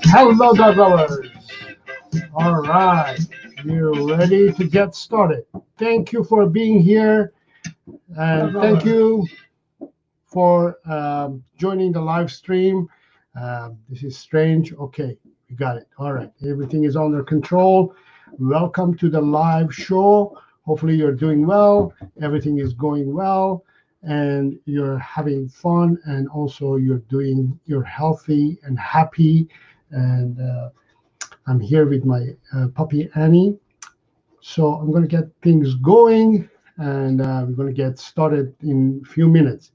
Hello, dog lovers. All right, you're ready to get started. Thank you for being here, and thank you for joining the live stream. This is strange. Okay, we got it. All right, everything is under control. Welcome to the live show. Hopefully, you're doing well. Everything is going well, and you're having fun, and also you're healthy and happy. And I'm here with my puppy Annie. So I'm going to get things going, and we're going to get started in a few minutes.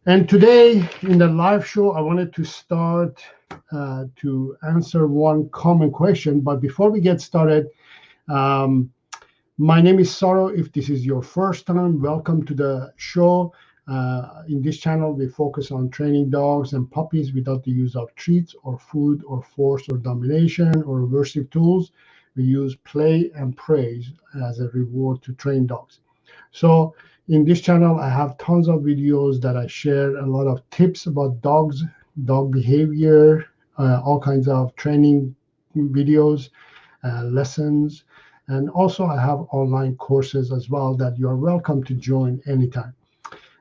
And today in the live show, I wanted to start to answer one common question. But before we get started, my name is Saro. If this is your first time, welcome to the show. In this channel, we focus on training dogs and puppies without the use of treats or food or force or domination or aversive tools. We use play and praise as a reward to train dogs. So in this channel, I have tons of videos that I share a lot of tips about dogs, dog behavior, all kinds of training videos, lessons. And also I have online courses as well that you are welcome to join anytime.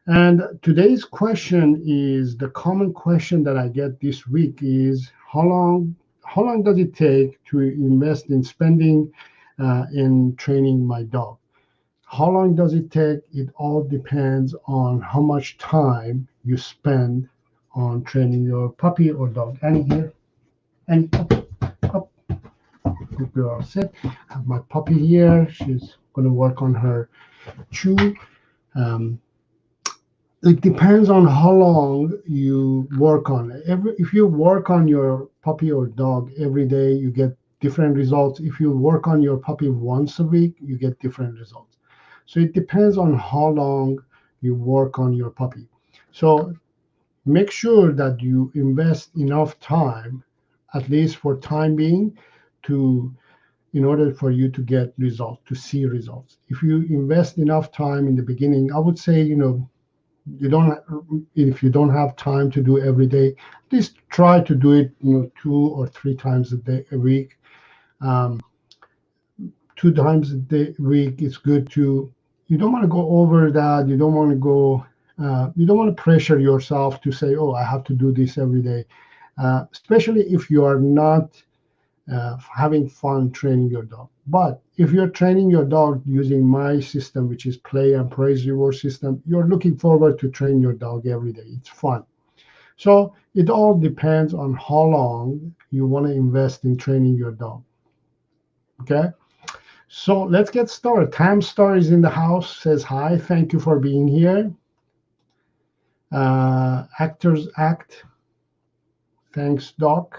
And today's question is, the common question that I get this week is, how long does it take to invest in spending in training my dog? How long does it take? It all depends on how much time you spend on training your puppy or dog. Annie here. Annie, up. Good girl. Sit. I have my puppy here. She's going to work on her chew. It depends on how long you work on it. If you work on your puppy or dog every day, you get different results. If you work on your puppy once a week, you get different results. So it depends on how long you work on your puppy. So make sure that you invest enough time, at least for time being, in order for you to get results, to see results. If you invest enough time in the beginning, I would say, if you don't have time to do every day, at least try to do it 2 or 3 times a week. 2 times a week is good too. You don't want to go over that. You don't want to pressure yourself to say, oh, I have to do this every day, especially if you are not having fun training your dog. But if you're training your dog using my system, which is play and praise reward system, you're looking forward to train your dog every day. It's fun. So it all depends on how long you want to invest in training your dog. Okay. So let's get started. Tam Star is in the house, says hi. Thank you for being here. Actors Act. Thanks, Doc.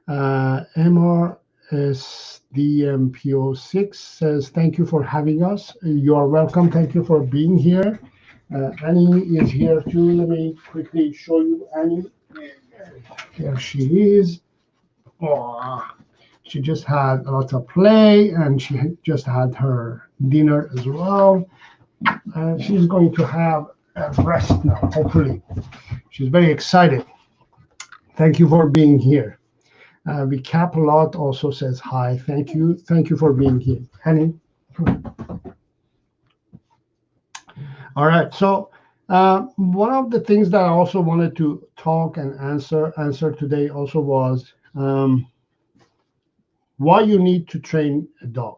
MRSDMPO6 says, thank you for having us. You are welcome. Thank you for being here. Annie is here too. Let me quickly show you Annie. There she is. Oh, she just had a lot of play, and she just had her dinner as well. And she's going to have a rest now, hopefully. She's very excited. Thank you for being here. We Cap a lot also says hi. Thank you. Thank you for being here. Annie. All right. So one of the things that I also wanted to talk and answer today also was why you need to train a dog.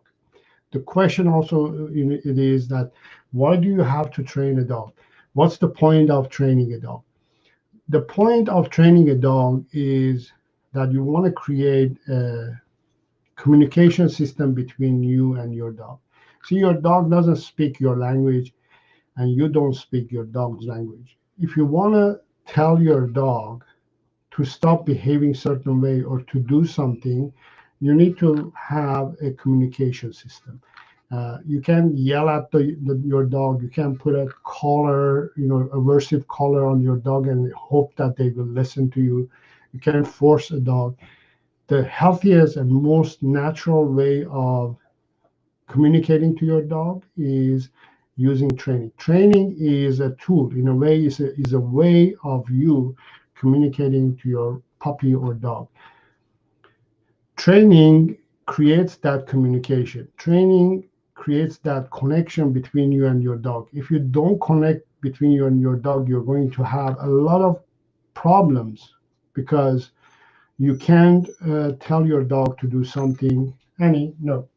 The question also it is that, why do you have to train a dog? What's the point of training a dog? the point of training a dog is that you want to create a communication system between you and your dog. See, your dog doesn't speak your language, and you don't speak your dog's language. If you want to tell your dog to stop behaving certain way or to do something, you need to have a communication system. You can't yell at your dog. You can't put a collar, aversive collar on your dog and hope that they will listen to you. You can't force a dog. The healthiest and most natural way of communicating to your dog is using training. Training is a tool, in a way, is a way of you communicating to your puppy or dog. Training creates that communication. Training creates that connection between you and your dog. If you don't connect between you and your dog, you're going to have a lot of problems because you can't tell your dog to do something. Annie, no.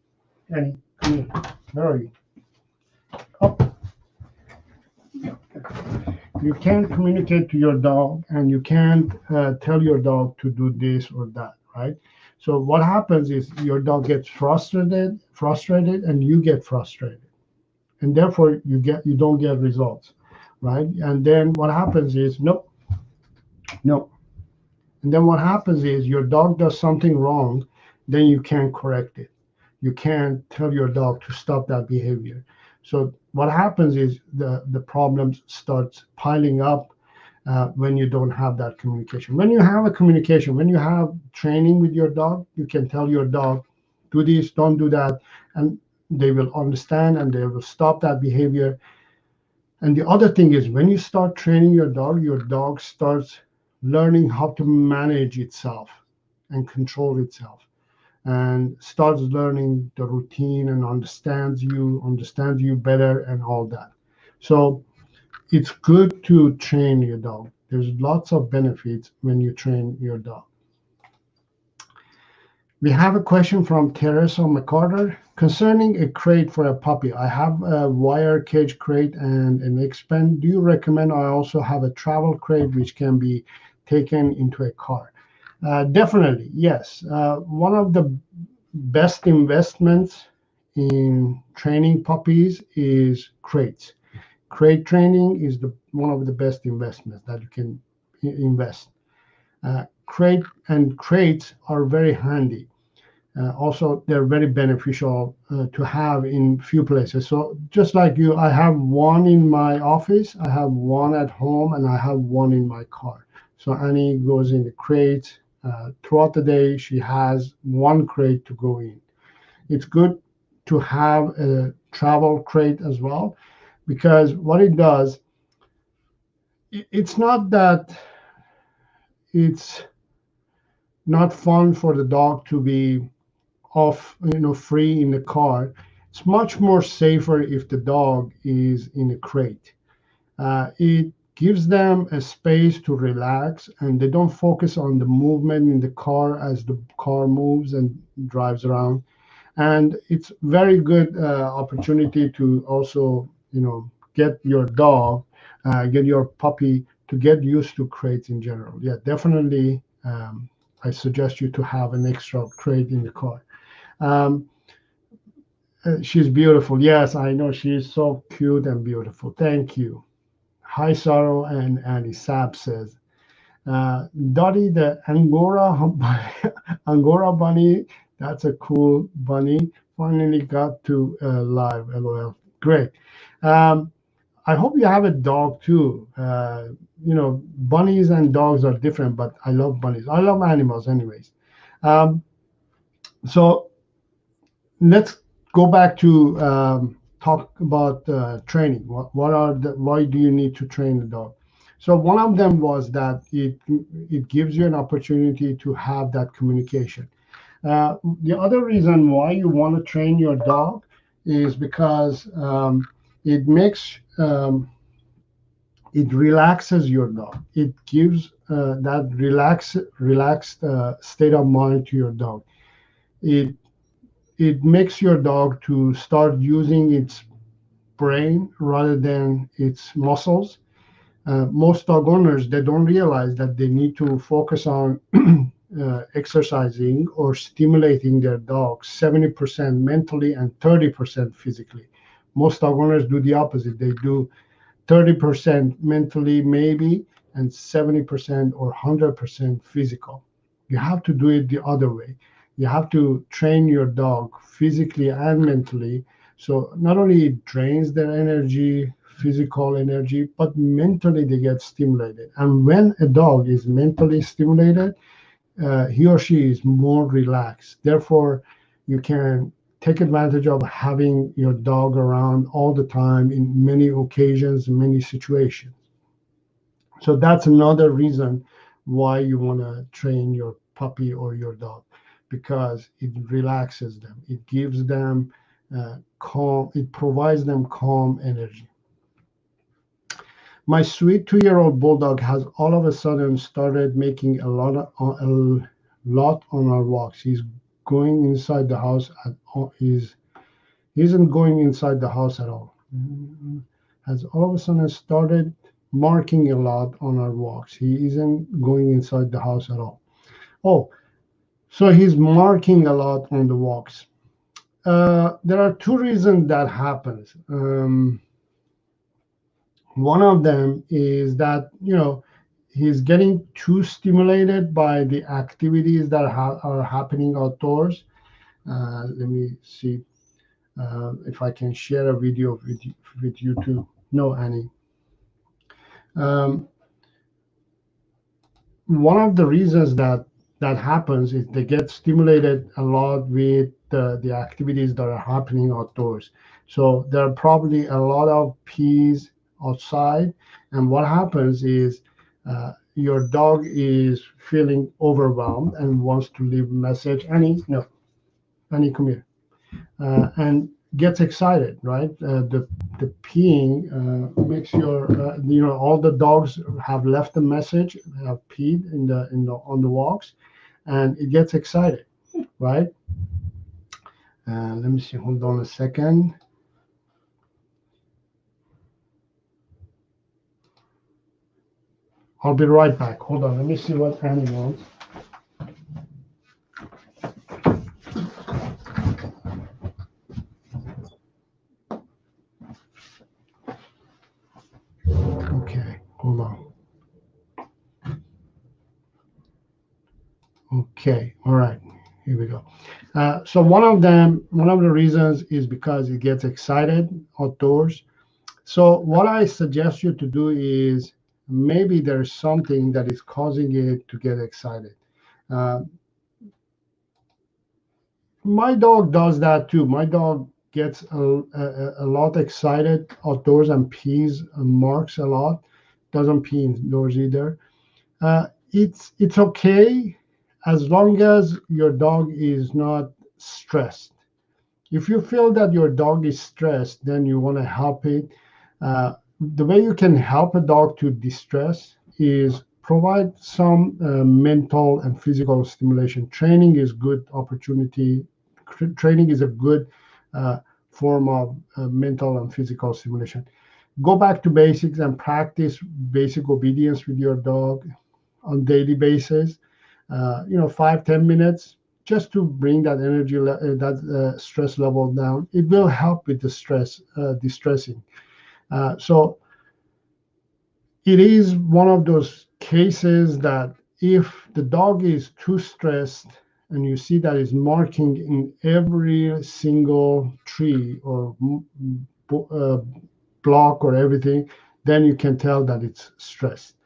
Annie, come here. Where are you? Up. You can't communicate to your dog, and you can't tell your dog to do this or that, right? So what happens is your dog gets frustrated, and you get frustrated, and therefore you don't get results, right? And then what happens is no, and then what happens is your dog does something wrong, then you can't correct it. You can't tell your dog to stop that behavior. So what happens is the problems starts piling up when you don't have that communication. When you have a communication, when you have training with your dog, you can tell your dog, do this, don't do that, and they will understand and they will stop that behavior. And the other thing is when you start training your dog starts learning how to manage itself and control itself, and starts learning the routine and understands you better and all that. So it's good to train your dog. There's lots of benefits when you train your dog. We have a question from Teresa McCarter concerning a crate for a puppy. I have a wire cage crate and an X-Pen. Do you recommend I also have a travel crate which can be taken into a car? Definitely, yes. One of the best investments in training puppies is crates. Crate training is one of the best investments that you can invest. Crates are very handy. Also, they're very beneficial to have in few places. So just like you, I have one in my office, I have one at home, and I have one in my car. So Annie goes in the crate. Throughout the day, she has one crate to go in. It's good to have a travel crate as well, because what it does, it's not that it's not fun for the dog to be off, free in the car. It's much more safer if the dog is in a crate. It gives them a space to relax, and they don't focus on the movement in the car as the car moves and drives around. And it's very good opportunity to also, get your dog, get your puppy to get used to crates in general. Yeah, definitely. I suggest you to have an extra crate in the car. She's beautiful. Yes, I know. She's so cute and beautiful. Thank you. Hi, Saro and Annie. Sab says, Dottie, the Angora bunny, that's a cool bunny. Finally got to live. LOL. Great. I hope you have a dog too. Bunnies and dogs are different, but I love bunnies. I love animals, anyways. So let's go back to talk about training. Why do you need to train the dog? So one of them was that it gives you an opportunity to have that communication. The other reason why you want to train your dog is because it makes it relaxes your dog. It gives that relaxed state of mind to your dog. It makes your dog to start using its brain rather than its muscles. Most dog owners, they don't realize that they need to focus on exercising or stimulating their dog 70% mentally and 30% physically. Most dog owners do the opposite. They do 30% mentally, maybe, and 70% or 100% physical. You have to do it the other way. You have to train your dog physically and mentally. So not only it drains their energy, physical energy, but mentally they get stimulated. And when a dog is mentally stimulated, he or she is more relaxed. Therefore, you can take advantage of having your dog around all the time in many occasions, many situations. So that's another reason why you want to train your puppy or your dog, because it relaxes them. It gives them calm. It provides them calm energy. My sweet 2-year-old bulldog has all of a sudden started making a lot on our walks. He's going inside the house he isn't going inside the house at all. Has all of a sudden started marking a lot on our walks. He isn't going inside the house at all. Oh, so he's marking a lot on the walks. There are two reasons that happens. One of them is that, he's getting too stimulated by the activities that are happening outdoors. Let me see if I can share a video with you too. No, Annie. One of the reasons that happens is they get stimulated a lot with the activities that are happening outdoors. So there are probably a lot of peas outside, and what happens is your dog is feeling overwhelmed and wants to leave a message. Annie, no, Annie, come here, and gets excited, right? The peeing makes all the dogs have left a message, have peed on the walks, and it gets excited, right? Let me see. Hold on a second. I'll be right back. Hold on. Let me see what Annie wants. Okay, hold on. Okay, all right. Here we go. So one of the reasons is because it gets excited outdoors. So what I suggest you to do is maybe there's something that is causing it to get excited. Uh, my dog does that too. My dog gets a lot excited outdoors and pees and marks a lot. Doesn't pee indoors either. It's okay as long as your dog is not stressed. If you feel that your dog is stressed, then you want to help it. The way you can help a dog to distress is provide some mental and physical stimulation. Training is good opportunity. Training is a good form of mental and physical stimulation. Go back to basics and practice basic obedience with your dog on daily basis. 5-10 minutes just to bring that that stress level down. It will help with the stress distressing. So it is one of those cases that if the dog is too stressed and you see that it's marking in every single tree or block or everything, then you can tell that it's stressed.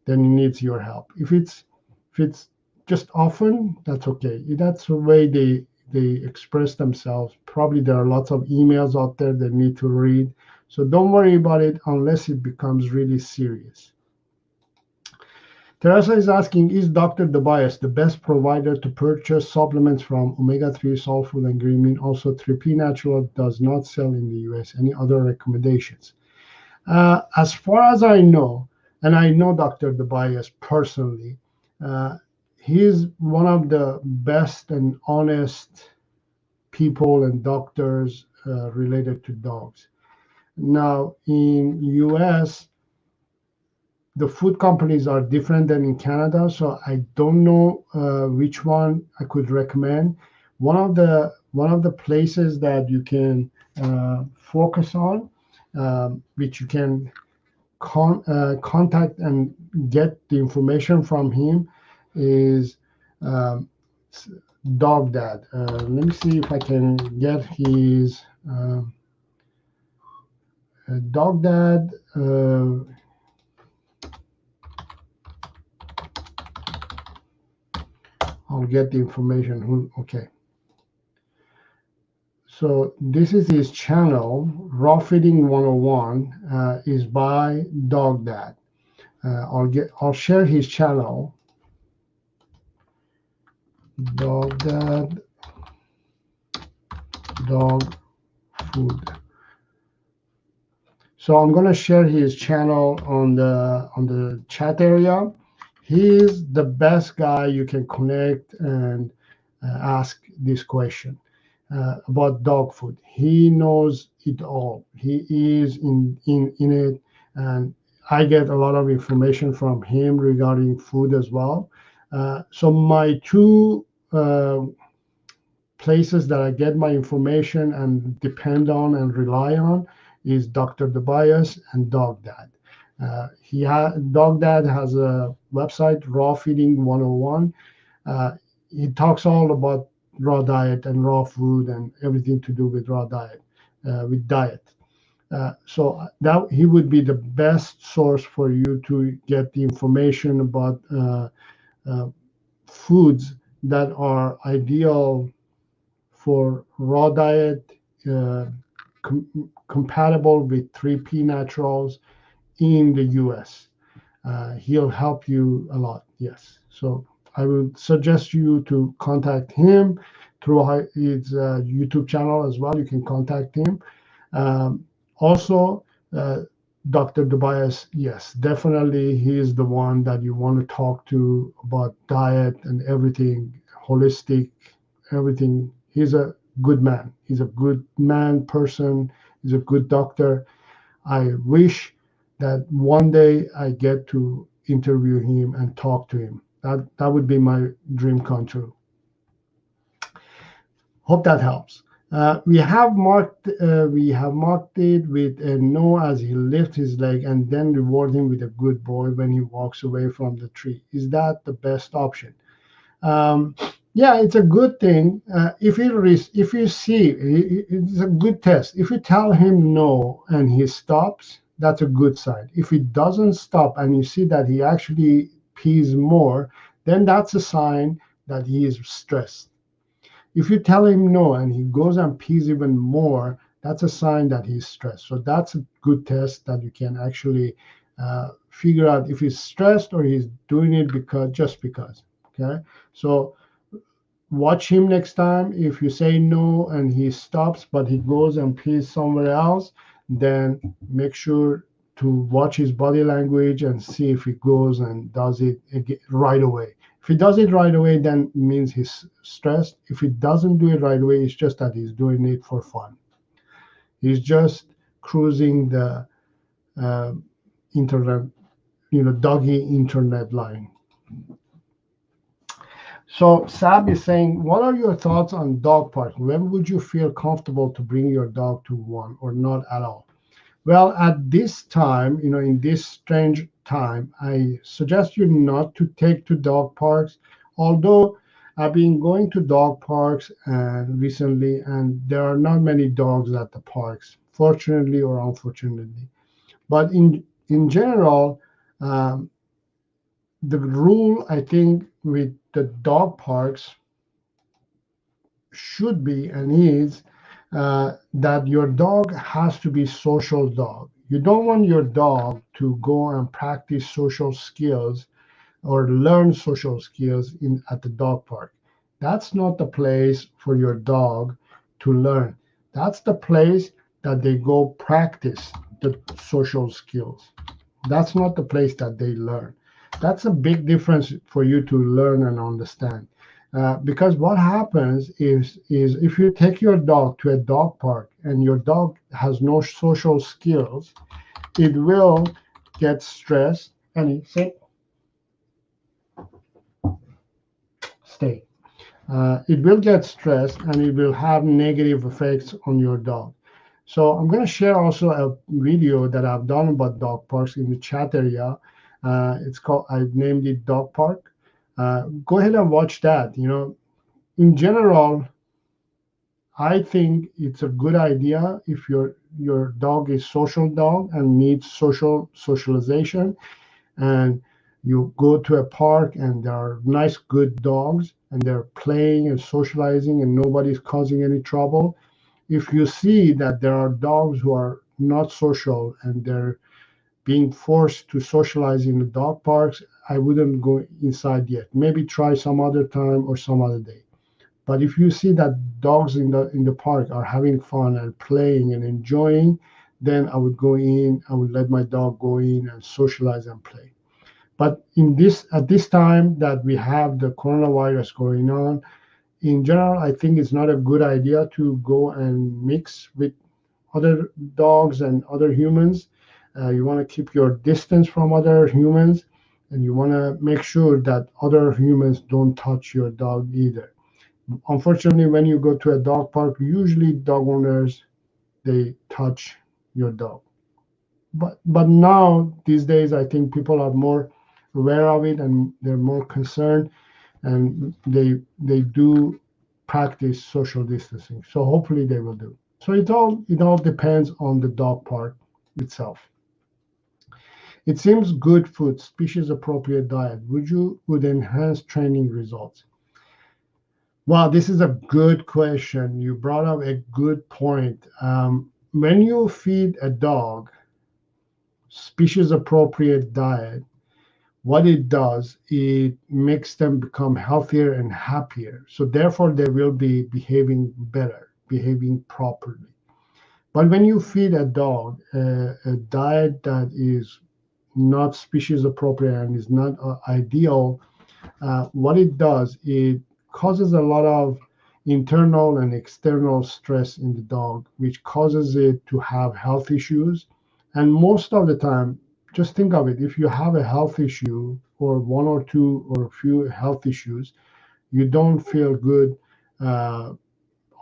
Then it needs your help. If it's just often, that's okay. That's the way they express themselves. Probably there are lots of emails out there they need to read. So don't worry about it unless it becomes really serious. Teresa is asking, is Dr. Tobias the best provider to purchase supplements from omega-3, soul food, and green meat? Also, 3P Natural does not sell in the US. Any other recommendations? As far as I know, and I know Dr. Tobias personally, he's one of the best and honest people and doctors related to dogs. Now, in US, the food companies are different than in Canada, so I don't know which one I could recommend. One of the places that you can focus on, which you can contact and get the information from him, is um, Dog Dad. Let me see if I can get his Dog Dad. I'll get the information. Okay. So this is his channel. Raw Feeding 101 is by Dog Dad. I'll share his channel. Dog Dad Dog Food. So I'm gonna share his channel on the chat area. He's the best guy you can connect and ask this question about dog food. He knows it all. He is in it, and I get a lot of information from him regarding food as well. So my two places that I get my information and depend on and rely on is Dr. Tobias and Dog Dad. Dog Dad has a website, Raw Feeding 101. He talks all about raw diet and raw food and everything to do with raw diet, with diet. So that he would be the best source for you to get the information about foods that are ideal for raw diet, uh, compatible with 3P naturals in the US. He'll help you a lot. Yes. So I would suggest you to contact him through his YouTube channel as well. You can contact him. Also, Dr. Tobias, yes, definitely he is the one that you want to talk to about diet and everything, holistic, everything. He's a good man. He's a good man, person. He's a good doctor. I wish that one day I get to interview him and talk to him. That would be my dream come true. Hope that helps. We have marked it with a no as he lifts his leg, and then reward him with a good boy when he walks away from the tree. Is that the best option? Um, yeah, it's a good thing. If you see, it's a good test. If you tell him no and he stops, that's a good sign. If he doesn't stop and you see that he actually pees more, then that's a sign that he is stressed. If you tell him no and he goes and pees even more, that's a sign that he's stressed. So that's a good test that you can actually figure out if he's stressed or he's doing it just because. Okay, so watch him next time. If you say no and he stops, but he goes and pees somewhere else, then make sure to watch his body language and see if he goes and does it right away. If he does it right away, then it means he's stressed. If he doesn't do it right away, it's just that he's doing it for fun. He's just cruising the internet, doggy internet line. So Sab is saying, what are your thoughts on dog parking? When would you feel comfortable to bring your dog to one or not at all? Well, at this time, in this strange time, I suggest you not to take to dog parks. Although I've been going to dog parks recently, and there are not many dogs at the parks, fortunately or unfortunately. But in general, um, the rule I think with the dog parks should be and is that your dog has to be social dog. You don't want your dog to go and practice social skills or learn social skills at the dog park. That's not the place for your dog to learn. That's the place that they go practice the social skills. That's not the place that they learn. That's a big difference for you to learn and understand. Because what happens is if you take your dog to a dog park and your dog has no social skills, it will get stressed Annie, sit, stay. It will get stressed and it will have negative effects on your dog. So I'm going to share also a video that I've done about dog parks in the chat area. It's called, I've named it Dog Park. Go ahead and watch that. You know, in general, I think it's a good idea if your dog is social dog and needs socialization, and you go to a park and there are nice good dogs and they're playing and socializing and nobody's causing any trouble. If you see that there are dogs who are not social and they're being forced to socialize in the dog parks, I wouldn't go inside yet. Maybe try some other time or some other day. But if you see that dogs in the park are having fun and playing and enjoying, then I would go in. I would let my dog go in and socialize and play. But at this time that we have the coronavirus going on, in general, I think it's not a good idea to go and mix with other dogs and other humans. You want to keep your distance from other humans, and you want to make sure that other humans don't touch your dog either. Unfortunately, when you go to a dog park, usually dog owners, they touch your dog. But now these days, I think people are more aware of it and they're more concerned, and they do practice social distancing. So hopefully they will do. So it all depends on the dog park itself. It seems good food, species appropriate diet would enhance training results. Wow, this is a good question. You brought up a good point. When you feed a dog species appropriate diet, what it does, it makes them become healthier and happier. So therefore, they will be behaving better, behaving properly. But when you feed a dog a diet that is not species appropriate and is not ideal, what it does, it causes a lot of internal and external stress in the dog, which causes it to have health issues. And most of the time, just think of it, if you have a health issue or one or two or a few health issues, you don't feel good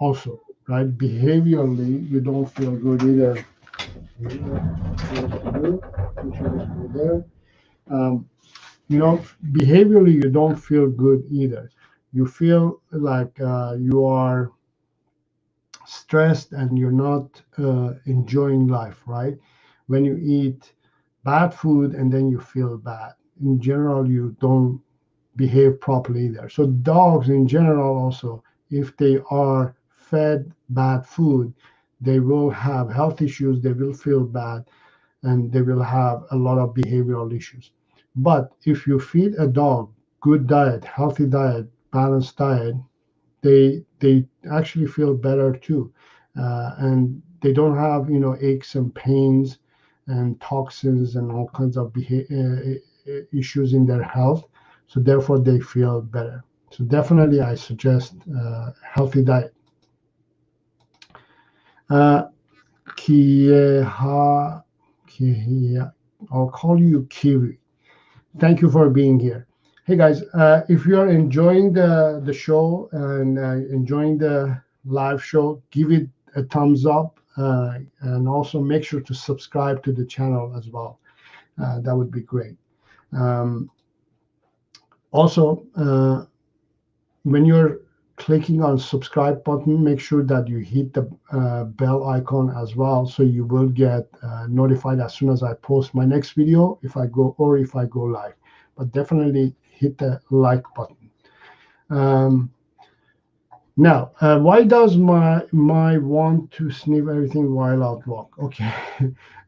also, right? Behaviorally, you don't feel good either. Um, Behaviorally, you don't feel good either. You feel like you are stressed and you're not enjoying life, right? When you eat bad food and then you feel bad, in general, you don't behave properly either. So, dogs in general, also, if they are fed bad food, they will have health issues, they will feel bad, and they will have a lot of behavioral issues. But if you feed a dog good diet, healthy diet, balanced diet, they actually feel better too, and they don't have aches and pains and toxins and all kinds of issues in their health. So therefore, they feel better. So definitely, I suggest healthy diet. Uh, Kieha, Kieha, I'll call you Kiwi. Thank you for being here. Hey guys, if you are enjoying the show and enjoying the live show, give it a thumbs up, and also make sure to subscribe to the channel as well. That would be great. Also, when you're clicking on subscribe button, make sure that you hit the bell icon as well, so you will get notified as soon as I post my next video, if I go live. But definitely hit the like button. Now, why does my want to sniff everything while out walk? Okay,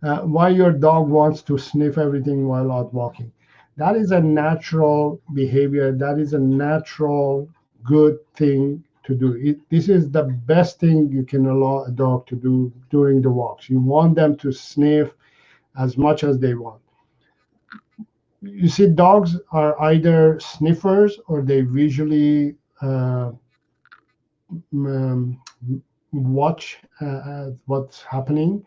why your dog wants to sniff everything while out walking? That is a natural behavior. That is a natural good thing to do. This is the best thing you can allow a dog to do during the walks. You want them to sniff as much as they want. You see, dogs are either sniffers or they visually watch what's happening,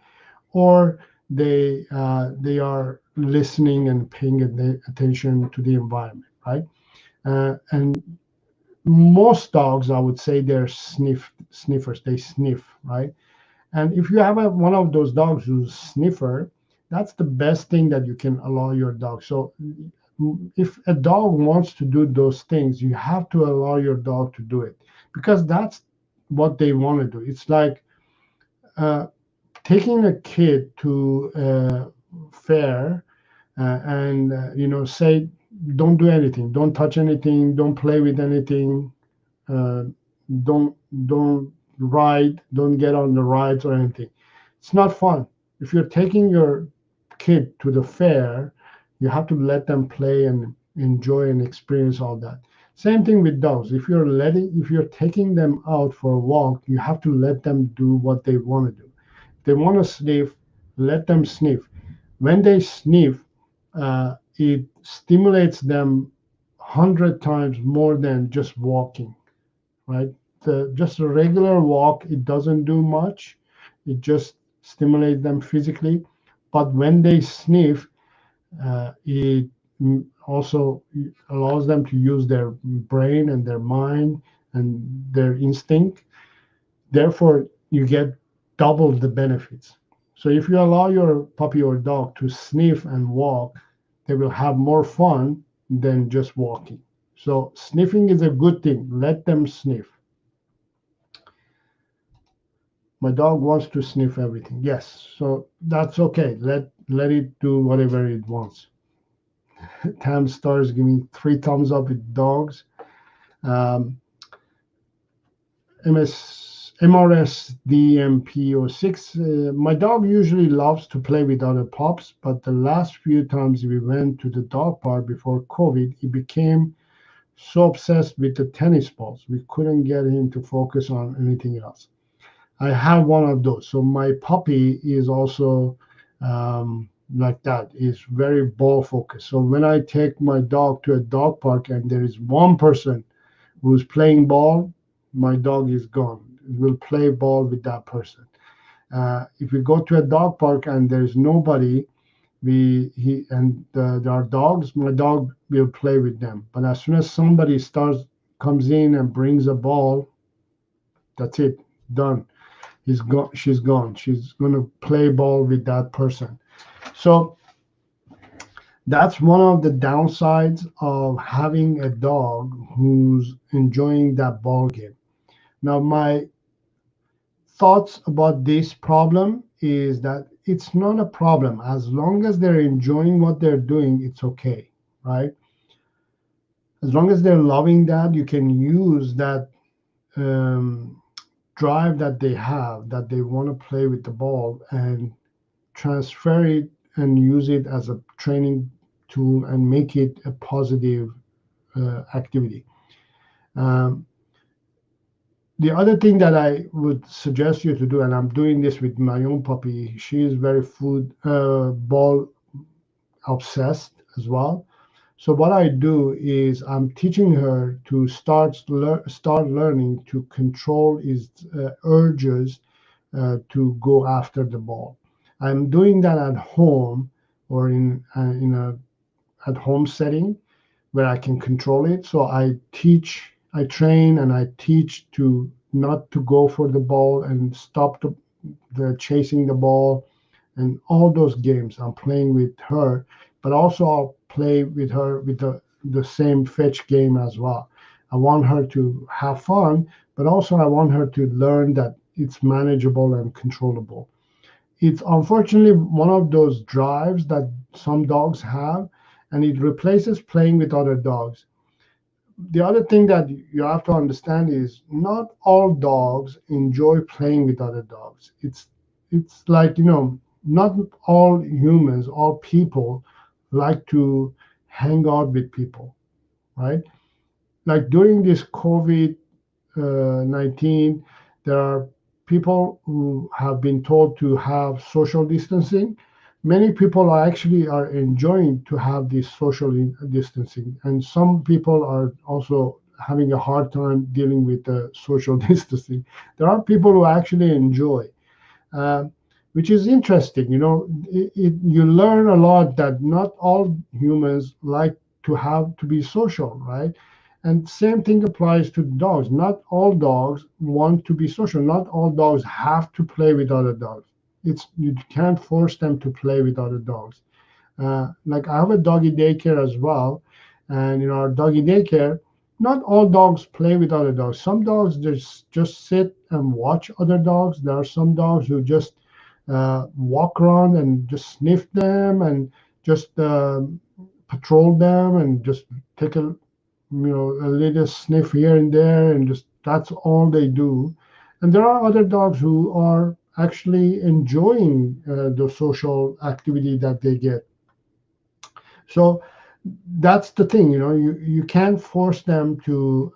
or they are listening and paying attention to the environment, right? And most dogs, I would say, they're sniffers. They sniff, right? And if you have one of those dogs who's sniffer, that's the best thing that you can allow your dog. So if a dog wants to do those things, you have to allow your dog to do it because that's what they want to do. It's like uh, taking a kid to a fair and say, don't do anything, don't touch anything, don't play with anything, uh, don't ride, don't get on the rides or anything. It's not fun. If you're taking your kid to the fair, you have to let them play and enjoy and experience all that. Same thing with dogs. If you're taking them out for a walk, you have to let them do what they want to do. If they want to sniff, let them sniff. When they sniff, it stimulates them 100 times more than just walking, right? Just a regular walk, it doesn't do much. It just stimulates them physically. But when they sniff, it also allows them to use their brain and their mind and their instinct. Therefore, you get double the benefits. So if you allow your puppy or dog to sniff and walk, they will have more fun than just walking. So sniffing is a good thing. Let them sniff. My dog wants to sniff everything. Yes, so that's okay. Let it do whatever it wants. Tam Stars giving 3 thumbs up with dogs. Um, MRS DMP06. My dog usually loves to play with other pups, but the last few times we went to the dog park before COVID, he became so obsessed with the tennis balls. We couldn't get him to focus on anything else. I have one of those. So my puppy is also like that. Is very ball focused. So when I take my dog to a dog park and there is one person who's playing ball, my dog is gone. Will play ball with that person. If we go to a dog park and there's nobody, there are dogs. My dog will play with them. But as soon as somebody comes in and brings a ball, that's it. Done. He's gone. She's gone. She's gonna play ball with that person. So that's one of the downsides of having a dog who's enjoying that ball game. Now, my thoughts about this problem is that it's not a problem as long as they're enjoying what they're doing. It's okay, right? As long as they're loving that, you can use that drive that they have, that they want to play with the ball, and transfer it and use it as a training tool and make it a positive activity. The other thing that I would suggest you to do, and I'm doing this with my own puppy, she is very ball obsessed as well. So what I do is I'm teaching her to start learning to control his urges to go after the ball. I'm doing that at home or in a at home setting where I can control it. So I train and I teach to not to go for the ball and stop the chasing the ball and all those games I'm playing with her, but also I'll play with her with the same fetch game as well. I want her to have fun, but also I want her to learn that it's manageable and controllable. It's unfortunately one of those drives that some dogs have, and it replaces playing with other dogs. The other thing that you have to understand is not all dogs enjoy playing with other dogs. It's like, not all humans, all people like to hang out with people, right? Like during this COVID 19, there are people who have been told to have social distancing. Many people are enjoying to have this social distancing, and some people are also having a hard time dealing with the social distancing. There are people who actually enjoy. Uh, which is interesting. You learn a lot that not all humans like to be social, right? And same thing applies to dogs. Not all dogs want to be social. Not all dogs have to play with other dogs. You can't force them to play with other dogs. Like I have a doggy daycare as well, and in our doggy daycare, not all dogs play with other dogs. Some dogs just sit and watch other dogs. There are some dogs who just walk around and just sniff them and just patrol them and just take a little sniff here and there, and just that's all they do. And there are other dogs who are actually enjoying the social activity that they get. So that's the thing, you can't force them to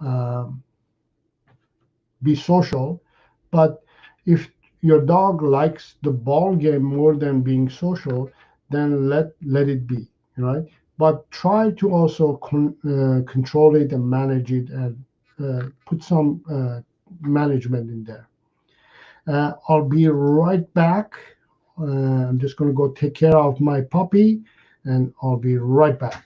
be social, but if your dog likes the ball game more than being social, then let it be, right? But try to also control it and manage it, and put some management in there. I'll be right back. I'm just going to go take care of my puppy, and I'll be right back.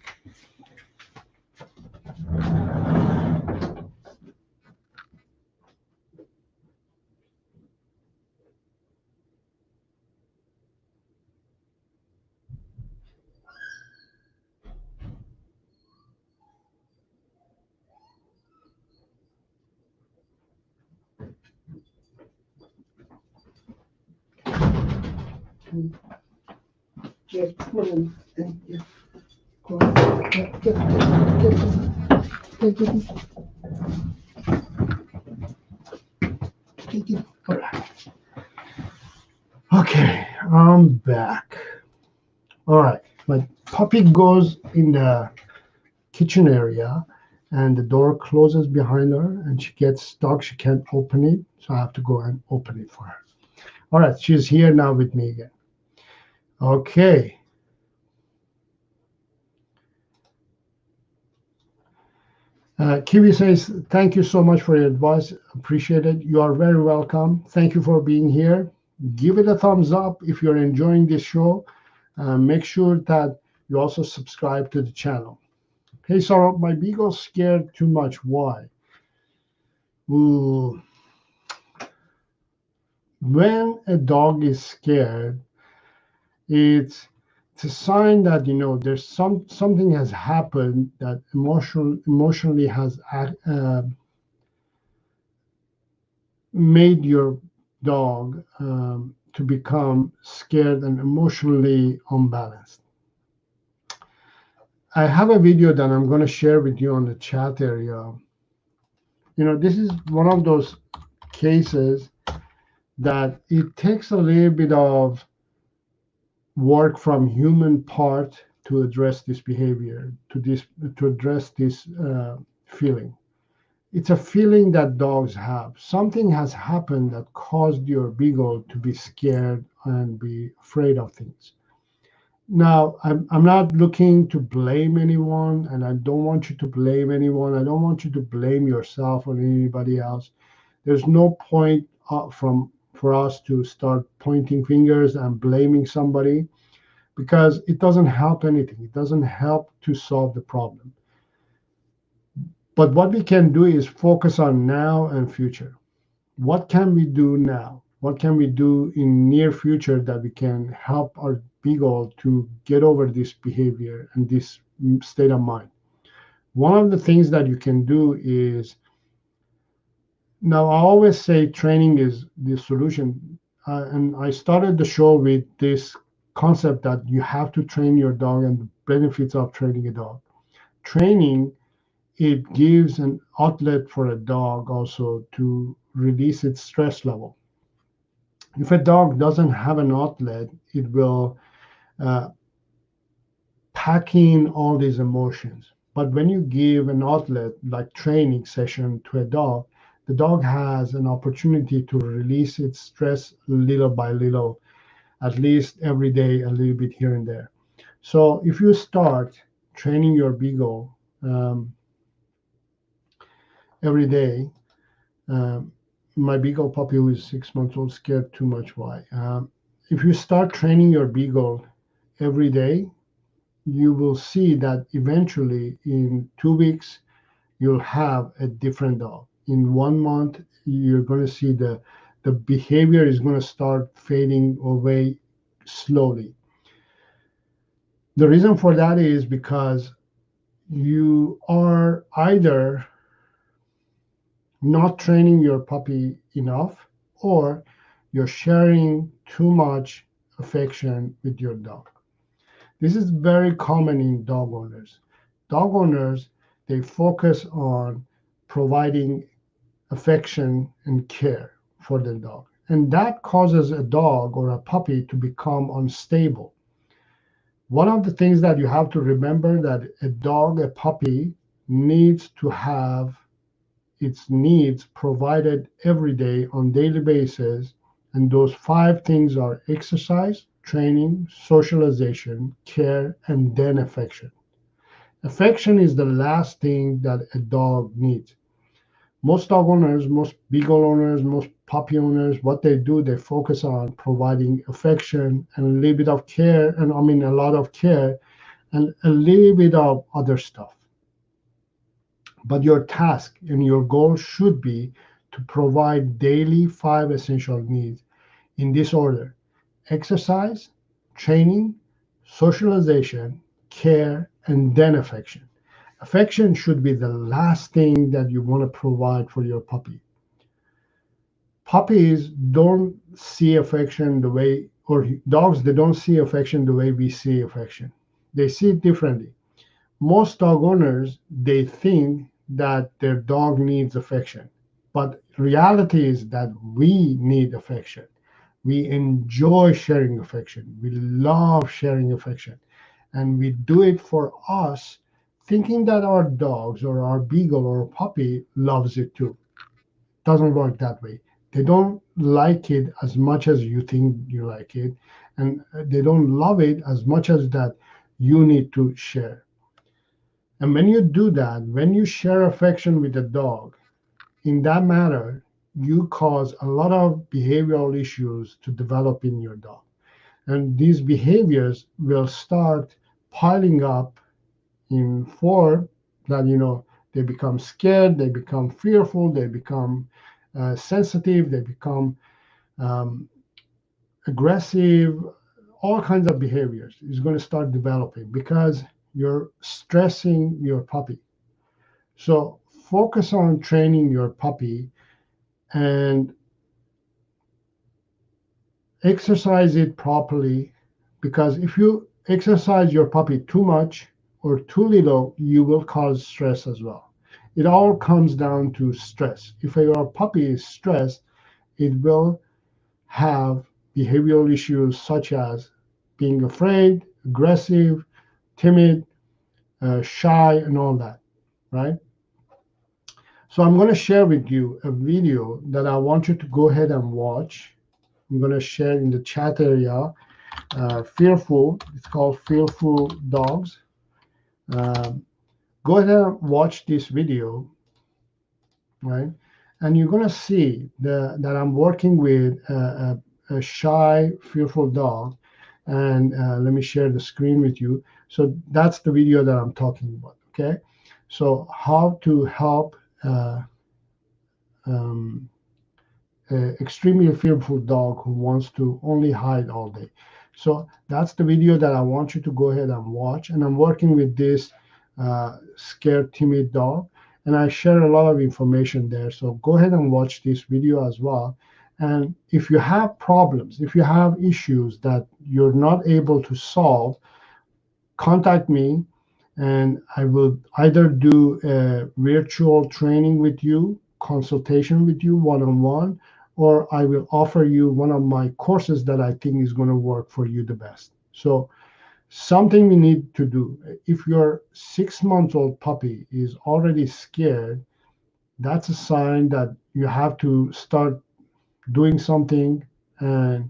Yes, come on. Yeah. Go on. Get it. All right. Okay, I'm back. All right, my puppy goes in the kitchen area, and the door closes behind her, and she gets stuck. She can't open it, so I have to go and open it for her. All right, she's here now with me again. Okay. Kiwi says, thank you so much for your advice. Appreciate it. You are very welcome. Thank you for being here. Give it a thumbs up if you're enjoying this show. Make sure that you also subscribe to the channel. Hey, Saro, my beagle's scared too much. Why? Ooh. When a dog is scared, it's a sign that there's something has happened that emotionally has made your dog to become scared and emotionally unbalanced. I have a video that I'm going to share with you on the chat area. This is one of those cases that it takes a little bit of work from human part to address this behavior, to address this feeling. It's a feeling that dogs have. Something has happened that caused your beagle to be scared and be afraid of things. Now, I'm not looking to blame anyone, and I don't want you to blame anyone. I don't want you to blame yourself or anybody else. There's no point for us to start pointing fingers and blaming somebody, because it doesn't help anything. It doesn't help to solve the problem. But what we can do is focus on now and future. What can we do now? What can we do in near future that we can help our beagle to get over this behavior and this state of mind? One of the things that you can do is, now I always say training is the solution. And I started the show with this concept that you have to train your dog and the benefits of training a dog. Training, it gives an outlet for a dog also to release its stress level. If a dog doesn't have an outlet, it will pack in all these emotions. But when you give an outlet like training session to a dog, the dog has an opportunity to release its stress little by little, at least every day, a little bit here and there. So if you start training your beagle every day, my beagle puppy who is 6 months old, scared too much. Why? if you start training your beagle every day, you will see that eventually in 2 weeks, you'll have a different dog. In 1 month, you're going to see the behavior is going to start fading away slowly. The reason for that is because you are either not training your puppy enough, or you're sharing too much affection with your dog. This is very common in dog owners. Dog owners, they focus on providing affection and care for the dog. And that causes a dog or a puppy to become unstable. One of the things that you have to remember, that a dog, a puppy, needs to have its needs provided every day on daily basis. And those 5 things are exercise, training, socialization, care, and then affection. Affection is the last thing that a dog needs. Most dog owners, most beagle owners, most puppy owners, what they do, they focus on providing affection and a little bit of care, and I mean a lot of care, and a little bit of other stuff. But your task and your goal should be to provide daily 5 essential needs in this order: exercise, training, socialization, care, and then affection. Affection should be the last thing that you want to provide for your puppy. Puppies don't see affection the way, or dogs, they don't see affection the way we see affection. They see it differently. Most dog owners, they think that their dog needs affection. But reality is that we need affection. We enjoy sharing affection. We love sharing affection. And we do it for us, thinking that our dogs or our beagle or puppy loves it too. Doesn't work that way. They don't like it as much as you think you like it, and they don't love it as much as that you need to share. And when you do that, when you share affection with a dog, in that matter, you cause a lot of behavioral issues to develop in your dog. And these behaviors will start piling up in form that, they become scared, they become fearful, they become sensitive, they become aggressive. All kinds of behaviors is going to start developing because you're stressing your puppy. So focus on training your puppy and exercise it properly, because if you exercise your puppy too much or too little, you will cause stress as well. It all comes down to stress. If your puppy is stressed, it will have behavioral issues such as being afraid, aggressive, timid, shy, and all that, right? So I'm going to share with you a video that I want you to go ahead and watch. I'm going to share in the chat area. Fearful, it's called Fearful Dogs. Go ahead and watch this video, right? And you're going to see that I'm working with a shy, fearful dog. And let me share the screen with you. So that's the video that I'm talking about, okay? So how to help extremely fearful dog who wants to only hide all day. So that's the video that I want you to go ahead and watch. And I'm working with this scared, timid dog, and I share a lot of information there. So go ahead and watch this video as well. And if you have problems, if you have issues that you're not able to solve, contact me, and I will either do a virtual training with you, consultation with you one-on-one, or I will offer you one of my courses that I think is going to work for you the best. So something we need to do. If your 6-month-old puppy is already scared, that's a sign that you have to start doing something and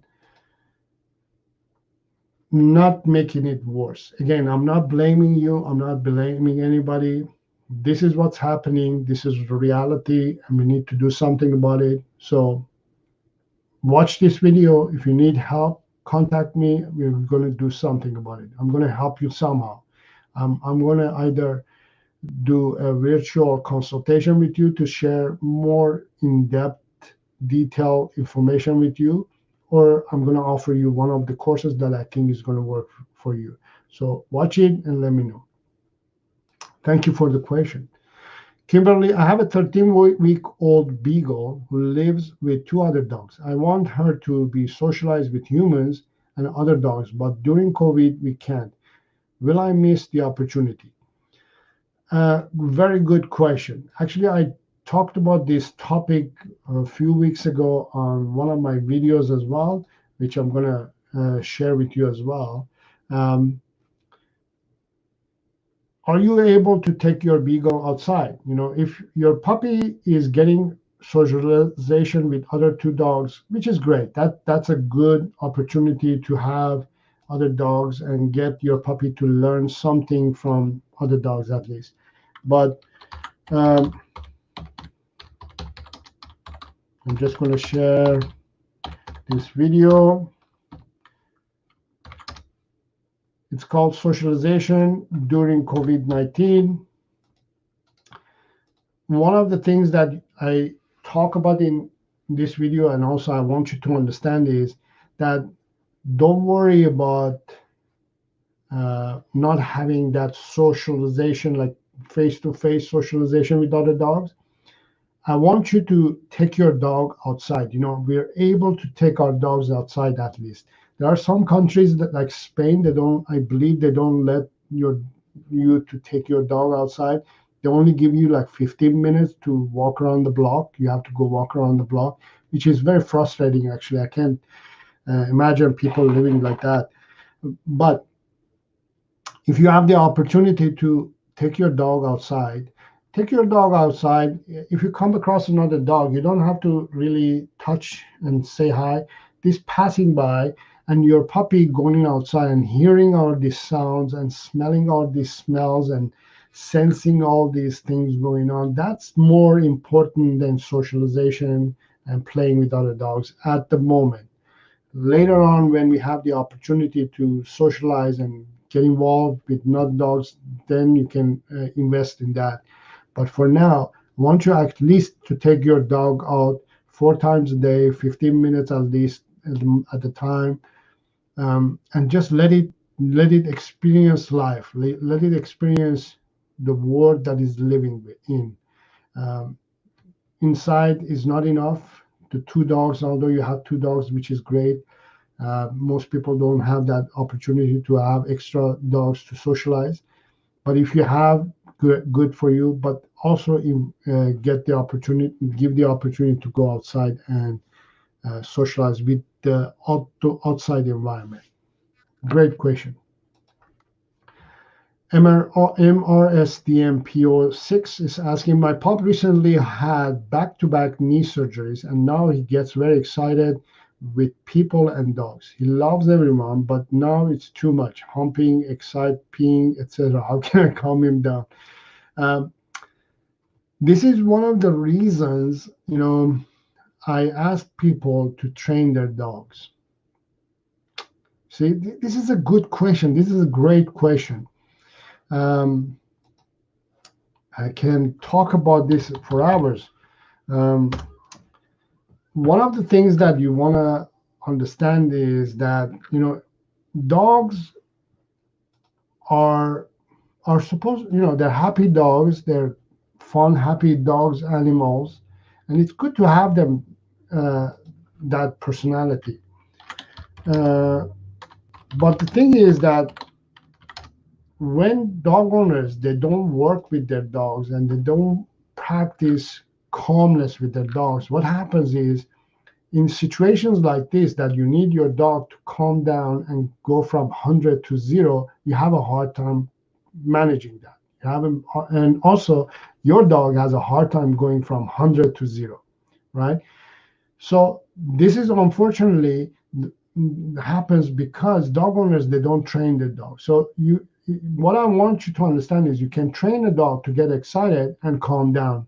not making it worse. Again, I'm not blaming you. I'm not blaming anybody. This is what's happening. This is reality, and we need to do something about it. So watch this video. If you need help, contact me. We're going to do something about it. I'm going to help you somehow. I'm going to either do a virtual consultation with you to share more in-depth, detailed information with you, or I'm going to offer you one of the courses that I think is going to work for you. So watch it and let me know. Thank you for the question. Kimberly, I have a 13-week-old beagle who lives with two other dogs. I want her to be socialized with humans and other dogs, but during COVID, we can't. Will I miss the opportunity? Very good question. Actually, I talked about this topic a few weeks ago on one of my videos as well, which I'm going to share with you as well. Are you able to take your beagle outside? If your puppy is getting socialization with other two dogs, which is great, that's a good opportunity to have other dogs and get your puppy to learn something from other dogs at least. But I'm just going to share this video. It's called Socialization During COVID-19. One of the things that I talk about in this video, and also I want you to understand, is that don't worry about not having that socialization, like face-to-face socialization with other dogs. I want you to take your dog outside. We're able to take our dogs outside at least. There are some countries that, like Spain, I believe they don't let you to take your dog outside. They only give you like 15 minutes to walk around the block. You have to go walk around the block, which is very frustrating, actually. I can't imagine people living like that. But if you have the opportunity to take your dog outside, take your dog outside. If you come across another dog, you don't have to really touch and say hi. This passing by and your puppy going outside and hearing all these sounds and smelling all these smells and sensing all these things going on, that's more important than socialization and playing with other dogs at the moment. Later on, when we have the opportunity to socialize and get involved with not dogs, then you can invest in that. But for now, I want you at least to take your dog out 4 times a day, 15 minutes at least at a time, and just let it experience life. Let it experience the world that is living in. Inside is not enough. The 2 dogs, although you have 2 dogs, which is great, most people don't have that opportunity to have extra dogs to socialize. But if you have, good for you. But also give the opportunity to go outside and socialize with the outside environment. Great question. MRSDMPO6 is asking, my pup recently had back-to-back knee surgeries, and now he gets very excited with people and dogs. He loves everyone, but now it's too much. Humping, excite, peeing, etc. How can I calm him down? This is one of the reasons, I ask people to train their dogs. See, this is a good question. This is a great question. I can talk about this for hours. One of the things that you want to understand is that, dogs are supposed, they're happy dogs, they're fun, happy dogs, animals, and it's good to have them, that personality. But the thing is that when dog owners, they don't work with their dogs and they don't practice calmness with their dogs, what happens is, in situations like this, that you need your dog to calm down and go from 100 to 0, you have a hard time managing that. And also your dog has a hard time going from 100 to 0, right? So this is unfortunately happens because dog owners, they don't train their dog. So what I want you to understand is you can train a dog to get excited and calm down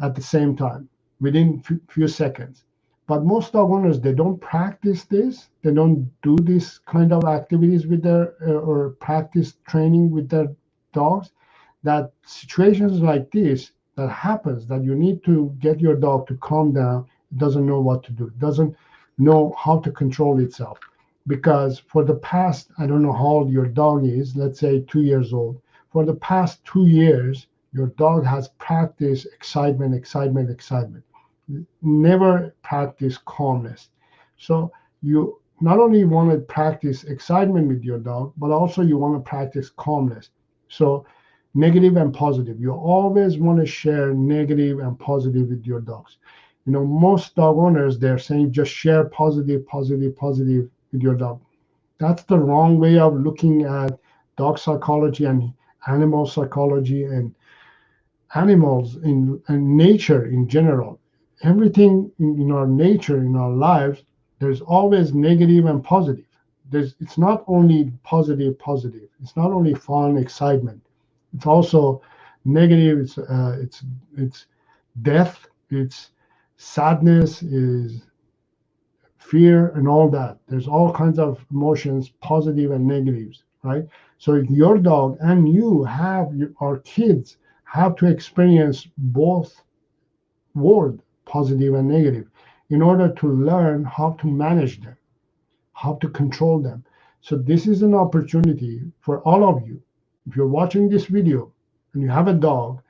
at the same time within few seconds. But most dog owners, they don't practice this. They don't do this kind of activities with their or practice training with their dogs. That situations like this that happens, that you need to get your dog to calm down, it doesn't know what to do, it doesn't know how to control itself. Because for the past, I don't know how old your dog is, let's say 2 years old. For the past 2 years, your dog has practiced excitement, excitement, excitement, never practice calmness. So you not only want to practice excitement with your dog, but also you want to practice calmness. So negative and positive. You always want to share negative and positive with your dogs. Most dog owners, they're saying just share positive, positive, positive with your dog. That's the wrong way of looking at dog psychology and animal psychology and animals and nature in general. Everything in our nature, in our lives, there's always negative and positive. It's not only positive, positive. It's not only fun, excitement. It's also negative. It's death. It's sadness. Is fear and all that. There's all kinds of emotions, positive and negatives, right? So your dog and you have our kids have to experience both world, positive and negative, in order to learn how to manage them, how to control them. So this is an opportunity for all of you. If you're watching this video and you have a dog,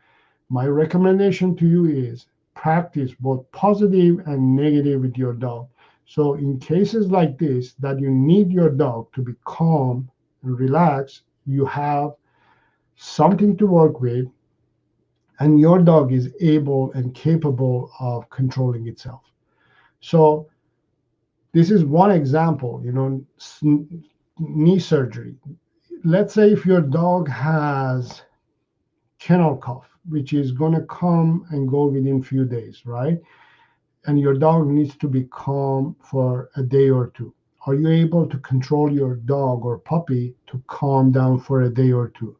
my recommendation to you is practice both positive and negative with your dog. So in cases like this, that you need your dog to be calm and relaxed, you have something to work with, and your dog is able and capable of controlling itself. So this is one example, knee surgery. Let's say if your dog has kennel cough, which is going to come and go within few days, right? And your dog needs to be calm for a day or two. Are you able to control your dog or puppy to calm down for a day or two?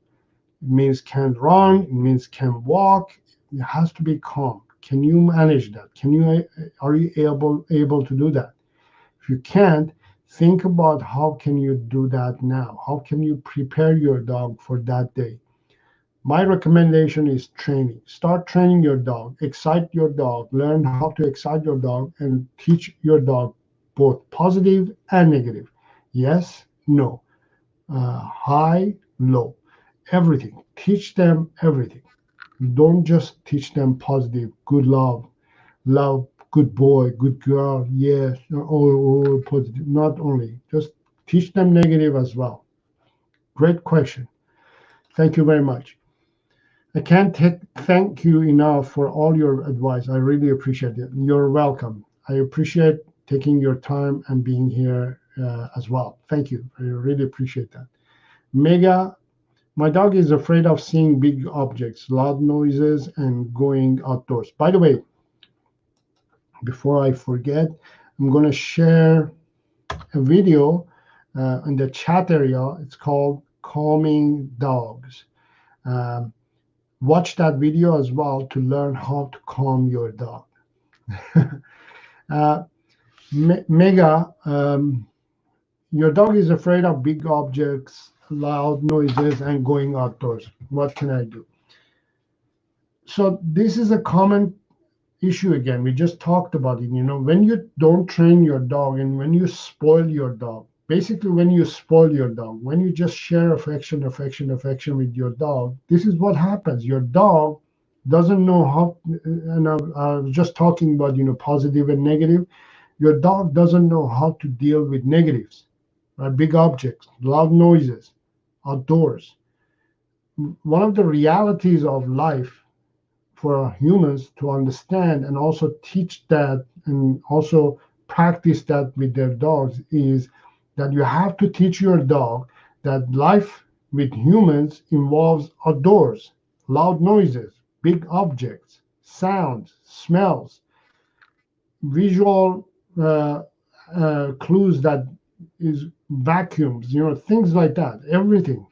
It means can't run, it means can't walk. It has to be calm. Can you manage that? Are you able to do that? If you can't, think about how can you do that now? How can you prepare your dog for that day? My recommendation is training. Start training your dog, excite your dog, learn how to excite your dog, and teach your dog both positive and negative. Yes, no, high, low, everything. Teach them everything. Don't just teach them positive, good love, good boy, good girl, yes, or positive. Not only, just teach them negative as well. Great question. Thank you very much. I can't thank you enough for all your advice. I really appreciate it. You're welcome. I appreciate taking your time and being here as well. Thank you. I really appreciate that. Mega, my dog is afraid of seeing big objects, loud noises, and going outdoors. By the way, before I forget, I'm going to share a video in the chat area. It's called Calming Dogs. Watch that video as well to learn how to calm your dog. Mega, your dog is afraid of big objects, loud noises, and going outdoors. What can I do? So this is a common issue again. We just talked about it. When you don't train your dog and when you spoil your dog, basically when you spoil your dog, when you just share affection with your dog, this is what happens. Your dog doesn't know how, and I was just talking about, positive and negative. Your dog doesn't know how to deal with negatives, right? Big objects, loud noises, outdoors. One of the realities of life for humans to understand and also teach that and also practice that with their dogs is that you have to teach your dog that life with humans involves outdoors, loud noises, big objects, sounds, smells, visual clues, that is vacuums, things like that, everything.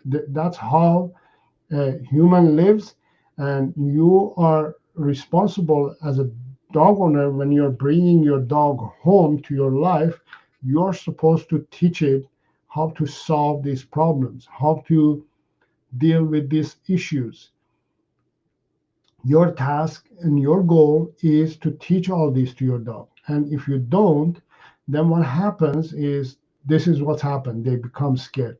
That's how a human lives, and you are responsible as a dog owner, when you're bringing your dog home to your life, you're supposed to teach it how to solve these problems, how to deal with these issues. Your task and your goal is to teach all this to your dog. And if you don't, then what happens is this is what's happened. They become scared.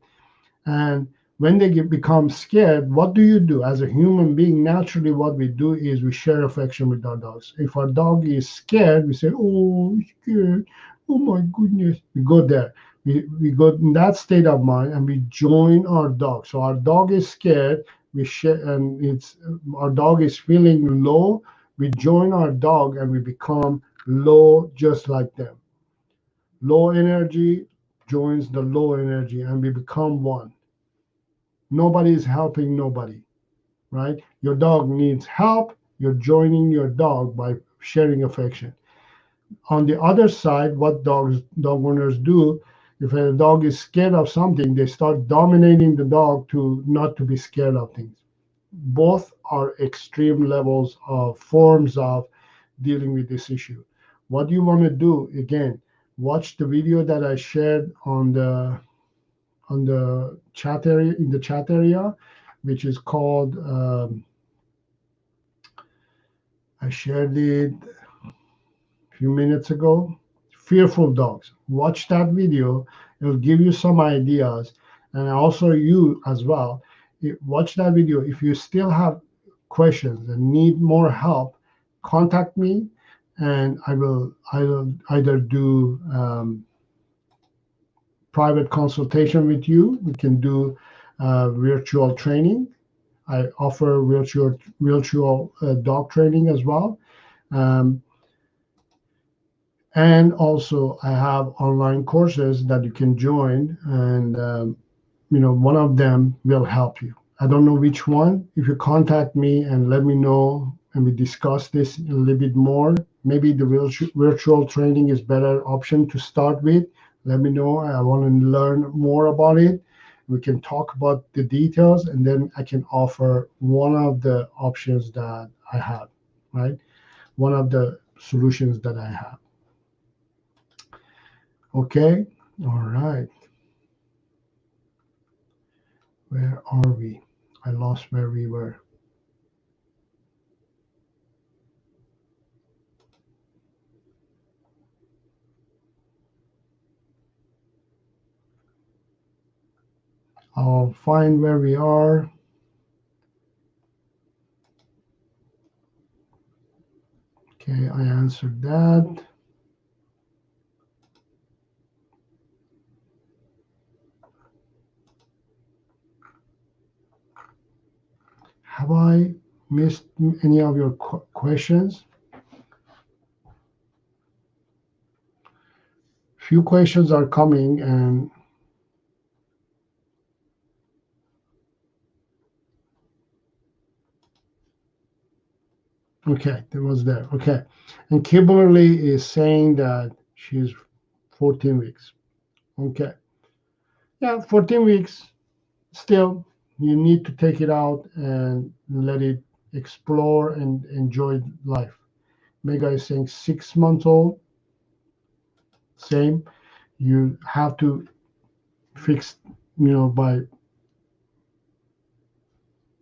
And when they become scared, what do you do? As a human being, naturally, what we do is we share affection with our dogs. If our dog is scared, we say, "Oh, scared. Oh my goodness." We go there. We go in that state of mind and we join our dog. So our dog is scared. We share, and it's our dog is feeling low. We join our dog and we become low just like them. Low energy joins the low energy and we become one. Nobody is helping nobody, right? Your dog needs help. You're joining your dog by sharing affection. On the other side, what dog owners do, if a dog is scared of something, they start dominating the dog to not to be scared of things. Both are extreme levels of forms of dealing with this issue. What you want to do, again, watch the video that I shared on the chat area, in the chat area, which is called, I shared it a few minutes ago, Fearful Dogs. Watch that video. It'll give you some ideas. And also you as well. Watch that video. If you still have questions and need more help, contact me and I will either do private consultation with you. We can do virtual training. I offer virtual dog training as well. And also I have online courses that you can join, and one of them will help you. I don't know which one. If you contact me and let me know and we discuss this a little bit more, maybe the virtual training is better option to start with. Let me know. I want to learn more about it. We can talk about the details, and then I can offer one of the options that I have, right? One of the solutions that I have. Okay, all right. Where are we? I lost where we were. I'll find where we are. Okay, I answered that. Have I missed any of your questions? Few questions are coming, and okay, that was there. Okay, and Kimberly is saying that she's 14 weeks. Okay, yeah, 14 weeks. Still, you need to take it out and let it explore and enjoy life. Mega is saying 6 months old. Same. You have to fix, by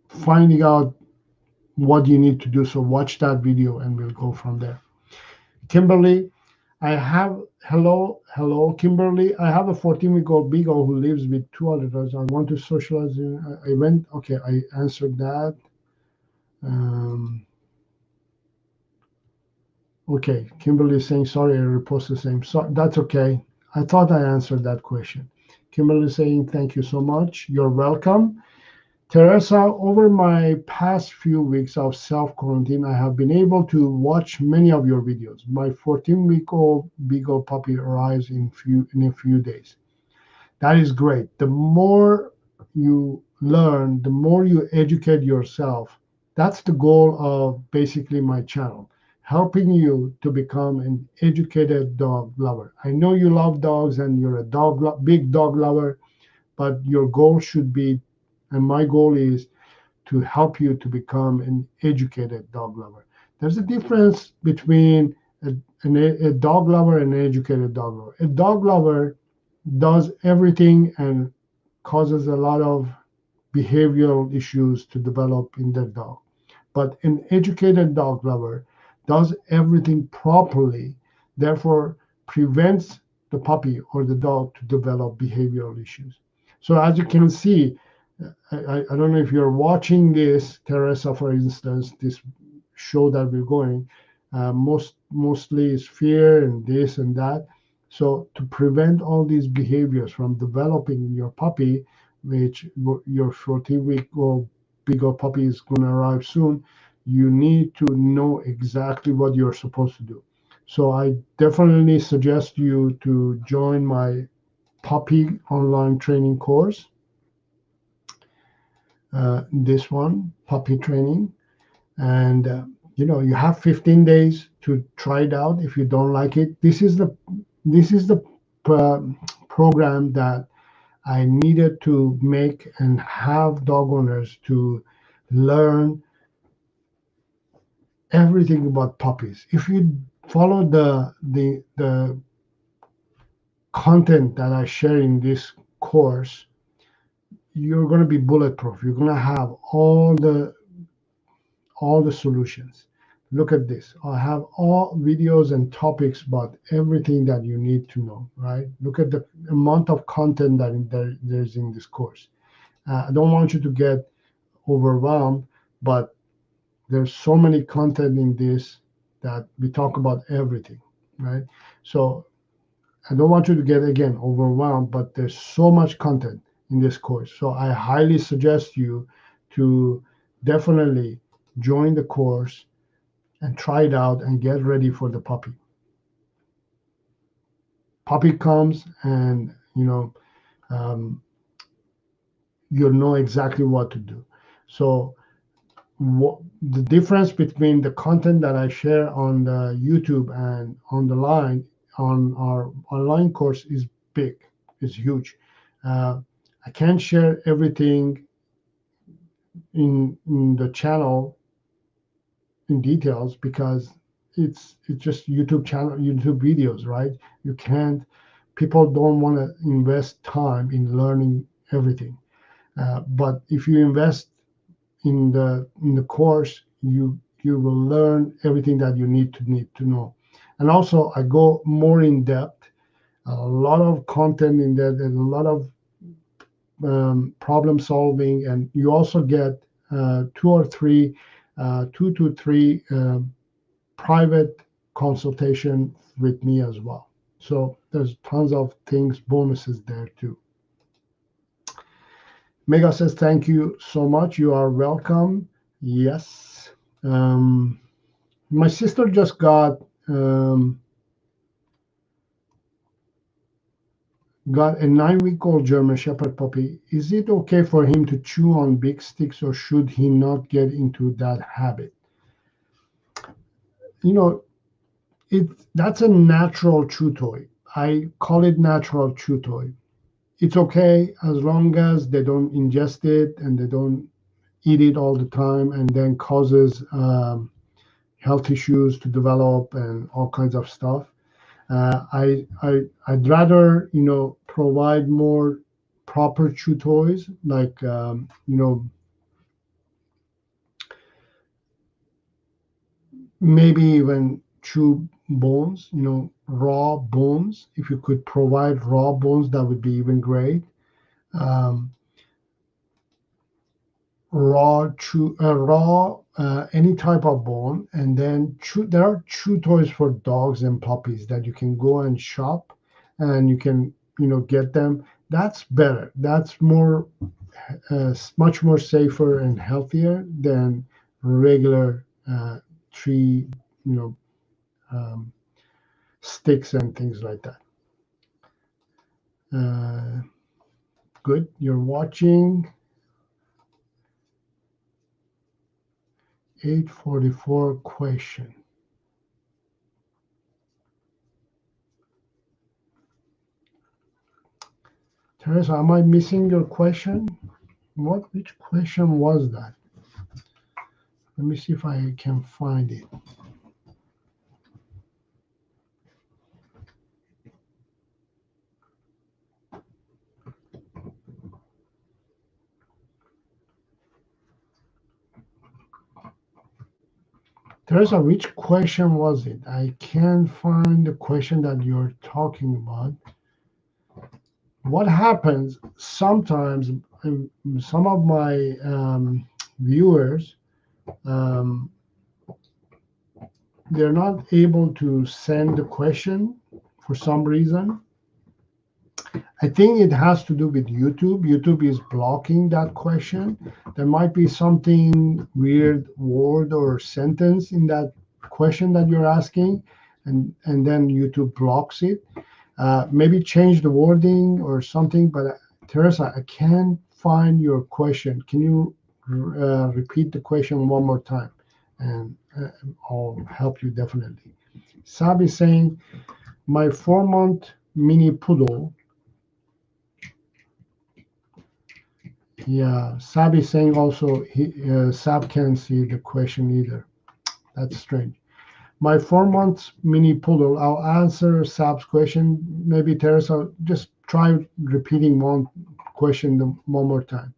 finding out what you need to do. So watch that video and we'll go from there. Kimberly, hello, Kimberly. I have a 14-week-old beagle who lives with two other dogs. I want to socialize in an event. Okay, I answered that. Okay, Kimberly is saying, sorry, I reposted the same. So that's okay. I thought I answered that question. Kimberly is saying, thank you so much. You're welcome. Teresa, over my past few weeks of self-quarantine, I have been able to watch many of your videos. My 14-week-old beagle puppy arrives in a few days. That is great. The more you learn, the more you educate yourself. That's the goal of basically my channel, helping you to become an educated dog lover. I know you love dogs and you're a big dog lover, but your goal should be, and my goal is, to help you to become an educated dog lover. There's a difference between a dog lover and an educated dog lover. A dog lover does everything and causes a lot of behavioral issues to develop in their dog. But an educated dog lover does everything properly, therefore prevents the puppy or the dog to develop behavioral issues. So as you can see, I don't know if you're watching this, Teresa, for instance, this show that we're going, mostly is fear and this and that. So to prevent all these behaviors from developing in your puppy, which your 14-week-old beagle puppy is going to arrive soon, you need to know exactly what you're supposed to do. So I definitely suggest you to join my puppy online training course. This one, puppy training. And you have 15 days to try it out. If you don't like it, this is the program that I needed to make and have dog owners to learn everything about puppies. If you follow the content that I share in this course, you're going to be bulletproof. You're going to have all the solutions. Look at this. I have all videos and topics about everything that you need to know, right? Look at the amount of content that there's in this course. I don't want you to get overwhelmed, but there's so many content in this that we talk about everything, right? So I don't want you to get, again, overwhelmed, but there's so much content in this course. So I highly suggest you to definitely join the course and try it out and get ready for the puppy. Puppy comes and you'll know exactly what to do. So the difference between the content that I share on the YouTube and on our online course is big, is huge. I can't share everything in the channel in details because it's just YouTube videos, right? You can't. People don't want to invest time in learning everything. But if you invest in the course, you will learn everything that you need to know. And also, I go more in depth. A lot of content in there. There's a lot of problem solving, and you also get two to three private consultation with me as well. So there's tons of things, bonuses there too. Mega says, thank you so much. You are welcome. Yes. My sister just got a 9-week-old German Shepherd puppy. Is it okay for him to chew on big sticks, or should he not get into that habit? That's a natural chew toy. I call it natural chew toy. It's okay as long as they don't ingest it and they don't eat it all the time and then causes health issues to develop and all kinds of stuff. I'd rather provide more proper chew toys, like maybe even chew bones, raw bones. If you could provide raw bones, that would be even great. Any type of bone, and then there are chew toys for dogs and puppies that you can go and shop, and you can get them. That's better. That's more much more safer and healthier than regular tree sticks and things like that. Good, you're watching. 844 question. Teresa, am I missing your question? Which question was that? Let me see if I can find it. Teresa, which question was it? I can't find the question that you're talking about. What happens sometimes, some of my viewers, um, they're not able to send the question for some reason. I think it has to do with YouTube. YouTube is blocking that question. There might be something weird word or sentence in that question that you're asking, and then YouTube blocks it. Maybe change the wording or something. But Teresa, I can't find your question. Can you repeat the question one more time? And I'll help you definitely. Sab is saying, my 4-month mini poodle. Yeah, Sab is saying also Sab can't see the question either. That's strange. My 4 months mini poodle. I'll answer Sab's question. Maybe Teresa, just try repeating one question one more time.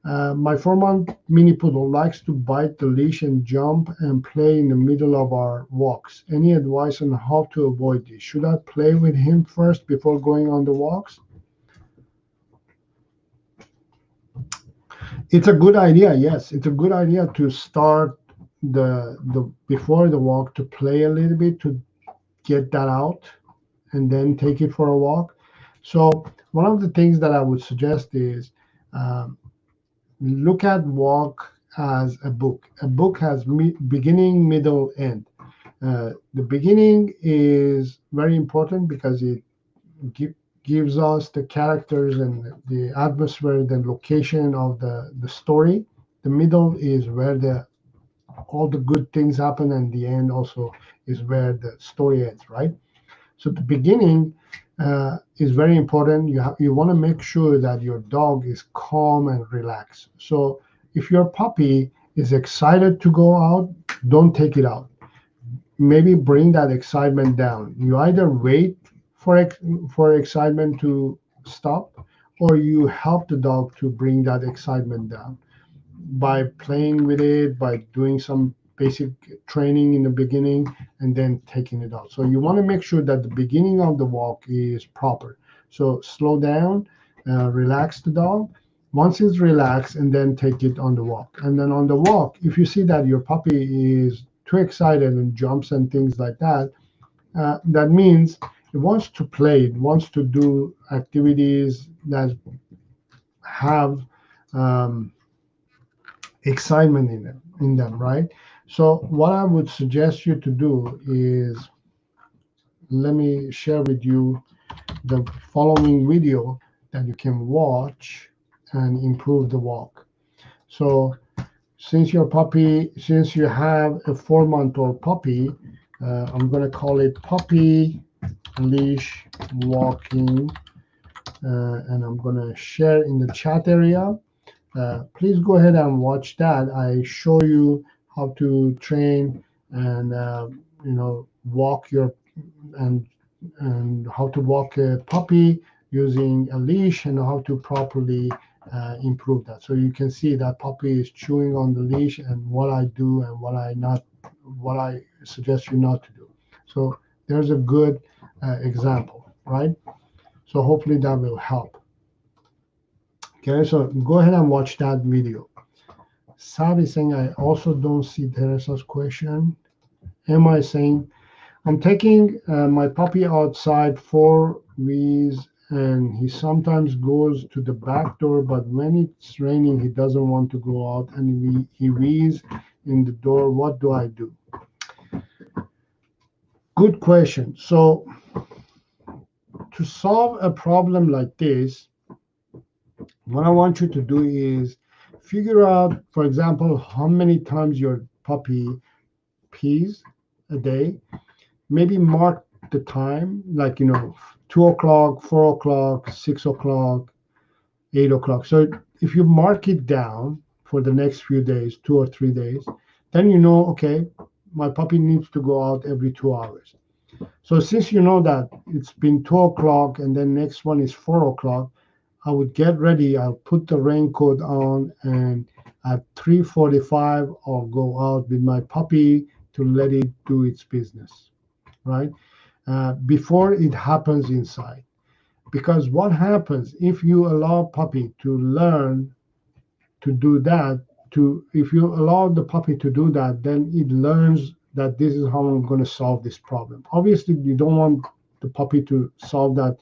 My 4-month mini poodle likes to bite the leash and jump and play in the middle of our walks. Any advice on how to avoid this? Should I play with him first before going on the walks? It's a good idea. Yes, it's a good idea to start the before the walk to play a little bit to get that out and then take it for a walk. So one of the things that I would suggest is um, look at walk as a book. A book has beginning, middle, end. The beginning is very important because it gi- gives us the characters and the atmosphere, the location of the story. The middle is where the all the good things happen, and the end also is where the story ends, right? So the beginning is very important. You want to make sure that your dog is calm and relaxed. So if your puppy is excited to go out, don't take it out. Maybe bring that excitement down. You either wait for excitement to stop, or you help the dog to bring that excitement down by playing with it, by doing some basic training in the beginning, and then taking it out. So you want to make sure that the beginning of the walk is proper. So slow down, relax the dog. Once it's relaxed, and then take it on the walk. And then on the walk, if you see that your puppy is too excited and jumps and things like that, that means it wants to play, it wants to do activities that have um, excitement in them, right? So what I would suggest you to do is, let me share with you the following video that you can watch and improve the walk. So since you have a 4-month-old puppy, I'm going to call it puppy leash walking, and I'm going to share in the chat area. Please go ahead and watch that. I show you how to train and walk your and how to walk a puppy using a leash, and how to properly improve that. So you can see that puppy is chewing on the leash, and what I do and what I suggest you not to do. So there's a good example, right? So hopefully that will help. Okay, so go ahead and watch that video. Sav is saying, I also don't see Teresa's question. Emma is saying, I'm taking my puppy outside for wheeze, and he sometimes goes to the back door, but when it's raining, he doesn't want to go out, and he wheezes in the door. What do I do? Good question. So to solve a problem like this, what I want you to do is figure out, for example, how many times your puppy pees a day. Maybe mark the time, like 2 o'clock, 4 o'clock, 6 o'clock, 8 o'clock. So if you mark it down for the next few days, 2 or 3 days, Then you know, okay, my puppy needs to go out every 2 hours. So since you know that it's been 2 o'clock and then next one is 4 o'clock, I would get ready. I'll put the raincoat on, and at 3:45, I'll go out with my puppy to let it do its business, right? Before it happens inside. Because what happens if you allow puppy to learn to do that, if you allow the puppy to do that, then it learns that this is how I'm going to solve this problem. Obviously, you don't want the puppy to solve that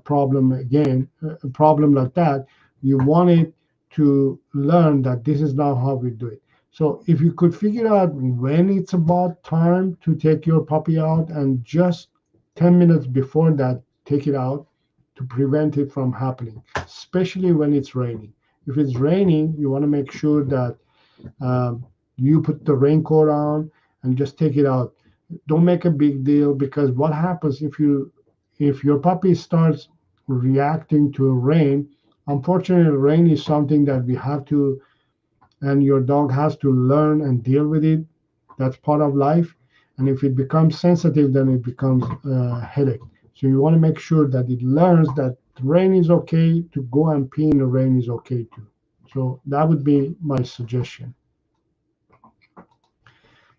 problem again, a problem like that. You want it to learn that this is not how we do it. So if you could figure out when it's about time to take your puppy out, and just 10 minutes before that, take it out to prevent it from happening, especially when it's raining. If it's raining, you want to make sure that you put the raincoat on and just take it out. Don't make a big deal, because what happens if your puppy starts reacting to rain, unfortunately, rain is something that we have to, and your dog has to learn and deal with it. That's part of life. And if it becomes sensitive, then it becomes a headache. So you want to make sure that it learns that rain is okay, to go and pee in the rain is okay too. So that would be my suggestion.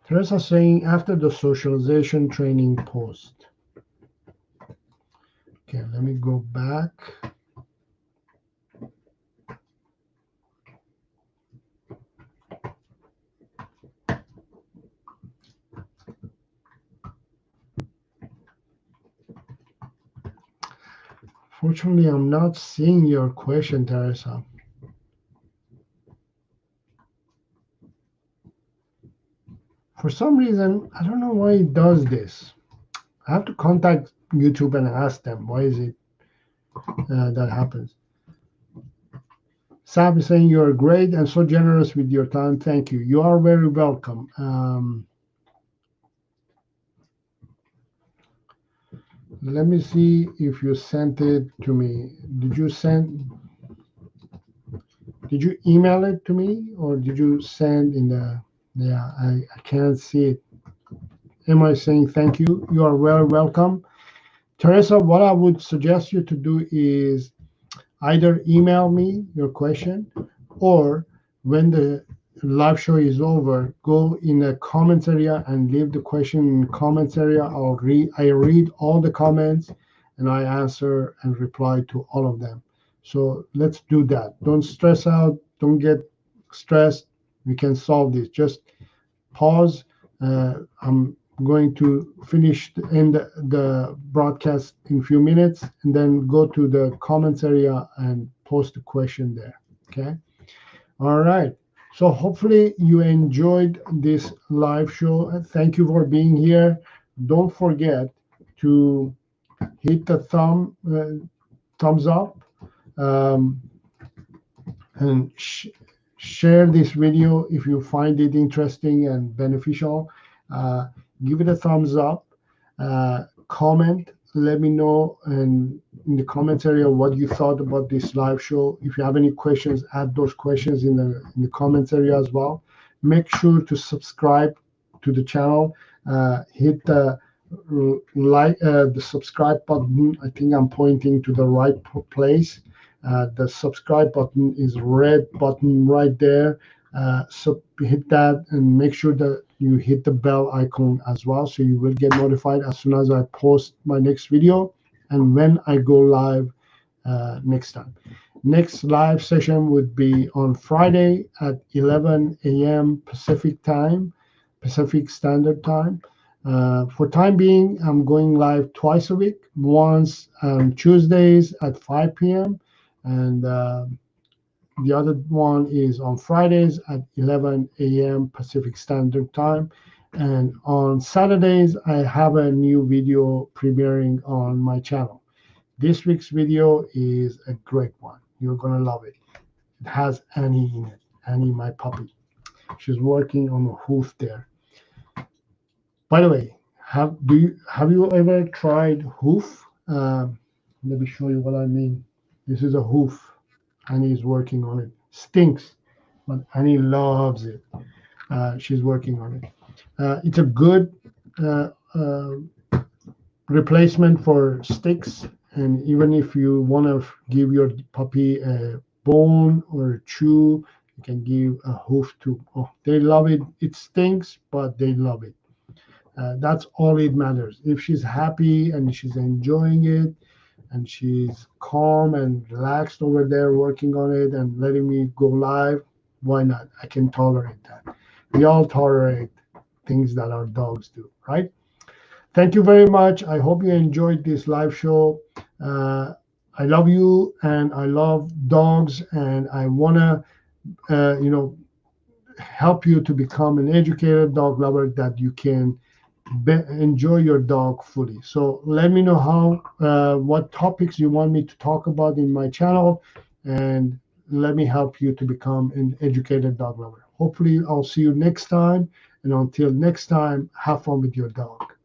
Teresa saying after the socialization training post. Okay, let me go back. Fortunately, I'm not seeing your question, Teresa. For some reason, I don't know why it does this. I have to contact YouTube and ask them why is it that happens. Sam is saying you are great and so generous with your time. Thank you. You are very welcome. Let me see if you sent it to me. Did you email it to me, or did you send in the, yeah, I can't see it. Am I saying thank you? You are very welcome. Teresa, what I would suggest you to do is either email me your question, or when the live show is over, go in the comments area and leave the question in the comments area. I read all the comments and I answer and reply to all of them. So let's do that. Don't stress out. Don't get stressed. We can solve this. Just pause. I'm going to end the broadcast in a few minutes, and then go to the comments area and post a question there. Okay. All right. So hopefully you enjoyed this live show. Thank you for being here. Don't forget to hit the thumbs up, um, and share this video if you find it interesting and beneficial. Uh, Give it a thumbs up. Comment. Let me know in the comments area what you thought about this live show. If you have any questions, add those questions in the comments area as well. Make sure to subscribe to the channel. Hit the the subscribe button. I think I'm pointing to the right place. The subscribe button is red button right there. So hit that and make sure that you hit the bell icon as well, so you will get notified as soon as I post my next video and when I go live next time. Next live session would be on Friday at 11 a.m. Pacific Standard Time. For time being, I'm going live twice a week, once on Tuesdays at 5 p.m. and the other one is on Fridays at 11 a.m. Pacific Standard Time. And on Saturdays, I have a new video premiering on my channel. This week's video is a great one. You're going to love it. It has Annie in it. Annie, my puppy. She's working on a hoof there. By the way, have you ever tried hoof? Let me show you what I mean. This is a hoof. Annie is working on it. Stinks, but Annie loves it. She's working on it. It's a good uh, uh, replacement for sticks. And even if you want to give your puppy a bone or a chew, you can give a hoof too. Oh, they love it. It stinks, but they love it. That's all it matters. If she's happy and she's enjoying it and she's calm and relaxed over there working on it and letting me go live, why not? I can tolerate that. We all tolerate things that our dogs do, right? Thank you very much. I hope you enjoyed this live show. Uh, I love you and I love dogs, and I want to, help you to become an educated dog lover that you can enjoy your dog fully. So let me know what topics you want me to talk about in my channel, and let me help you to become an educated dog lover. Hopefully, I'll see you next time. And until next time, have fun with your dog.